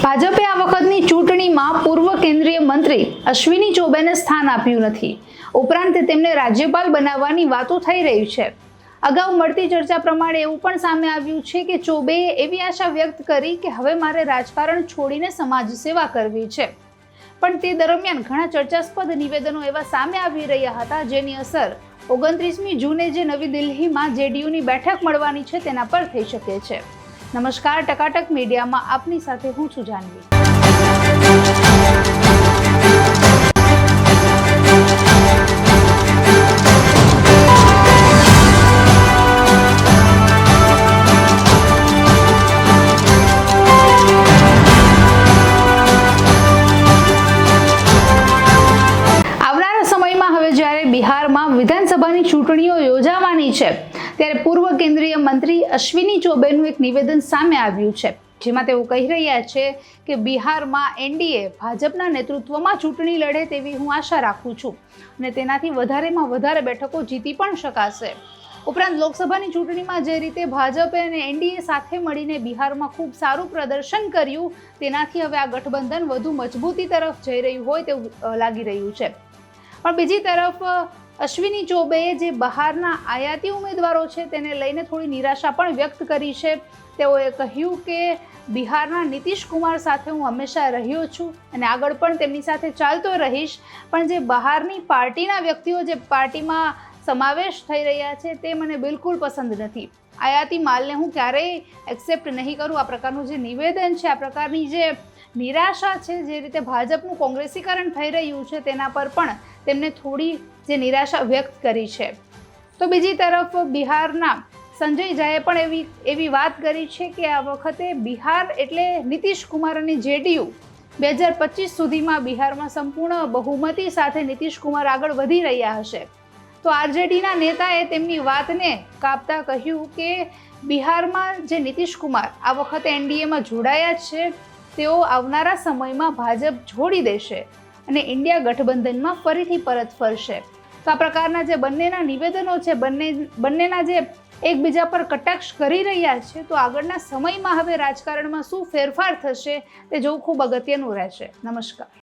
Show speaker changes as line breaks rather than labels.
ભાજપે આ વખતની ચૂંટણીમાં પૂર્વ કેન્દ્રીય મંત્રી અશ્વિની ચૌબેને સ્થાન આપ્યું નથી. ઉપરાંત તેમને રાજ્યપાલ બનાવવાની વાતો થઈ રહી છે. અગાઉ મળતી ચર્ચા પ્રમાણે એવું પણ સામે આવ્યું છે કે ચૌબેએ એવી આશા વ્યક્ત કરી કે હવે મારે રાજકારણ છોડીને સમાજ સેવા કરવી છે. પણ તે દરમિયાન ઘણા ચર્ચાસ્પદ નિવેદનો એવા સામે આવી રહ્યા હતા જેની અસર 29મી જૂને જે નવી દિલ્હીમાં જેડીયુની બેઠક મળવાની છે તેના પર થઈ શકે છે. નમસ્કાર, ટકાટક મીડિયામાં આપની સાથે હું છું જાનવી. આવનારા સમયમાં હવે જ્યારે બિહારમાં વિધાનસભાની ચૂંટણીઓ યોજાવાની છે ત્યારે પૂર્વ કેન્દ્રીય મંત્રી અશ્વિની ચૌબેનું એક નિવેદન સામે આવ્યું છે, જેમાં તેઓ કહી રહ્યા છે કે બિહારમાં એનડીએ ભાજપના નેતૃત્વમાં ચૂંટણી લડે તેવી હું આશા રાખું છું અને તેનાથી વધારેમાં વધારે બેઠકો જીતી પણ શકાશે. ઉપરાંત લોકસભાની ચૂંટણીમાં જે રીતે ભાજપે અને એનડીએ સાથે મળીને બિહારમાં ખૂબ સારું પ્રદર્શન કર્યું તેનાથી હવે આ ગઠબંધન વધુ મજબૂતી તરફ જઈ રહ્યું હોય તેવું લાગી રહ્યું છે. પણ બીજી તરફ અશ્વિની ચૌબેએ જે બહારના આયાતી ઉમેદવારો છે તેને લઈને થોડી નિરાશા પણ વ્યક્ત કરી છે. તેઓએ કહ્યું કે બિહારના નીતિશ કુમાર સાથે હું હંમેશા રહ્યો છું અને આગળ પણ તેમની સાથે ચાલતો રહીશ, પણ જે બહારની પાર્ટીના વ્યક્તિઓ જે પાર્ટીમાં સમાવેશ થઈ રહ્યા છે તે મને બિલકુલ પસંદ નથી. આયાતી માલને હું ક્યારેય એક્સેપ્ટ નહીં કરું. આ પ્રકારનું જે નિવેદન છે, આ પ્રકારની જે નિરાશા છે, જે રીતે ભાજપનું કોંગ્રેસીકરણ થઈ રહ્યું છે તેના પર પણ તેમને થોડી જે નિરાશા વ્યક્ત કરી છે. તો બીજી તરફ બિહારના સંજય ઝાએ પણ એવી વાત કરી છે કે આ વખતે બિહાર એટલે નીતિશ કુમાર અને જેડીયુ 2025 સુધીમાં બિહારમાં સંપૂર્ણ બહુમતી સાથે નીતિશ કુમાર આગળ વધી રહ્યા હશે. તો આરજેડીના નેતાએ તેમની વાતને કાપતા કહ્યું કે બિહારમાં જે નીતિશ કુમાર આ વખતે એનડીએમાં જોડાયા છે તેઓ આવનારા સમયમાં ભાજપ છોડી દેશે અને ઇન્ડિયા ગઠબંધનમાં ફરીથી પરત ફરશે. તો આ પ્રકારના જે બંનેના નિવેદનો છે, બંનેના જે એકબીજા પર કટાક્ષ કરી રહ્યા છે, તો આગળના સમયમાં હવે રાજકારણમાં શું ફેરફાર થશે તે જોવું ખૂબ અગત્યનું રહેશે. નમસ્કાર.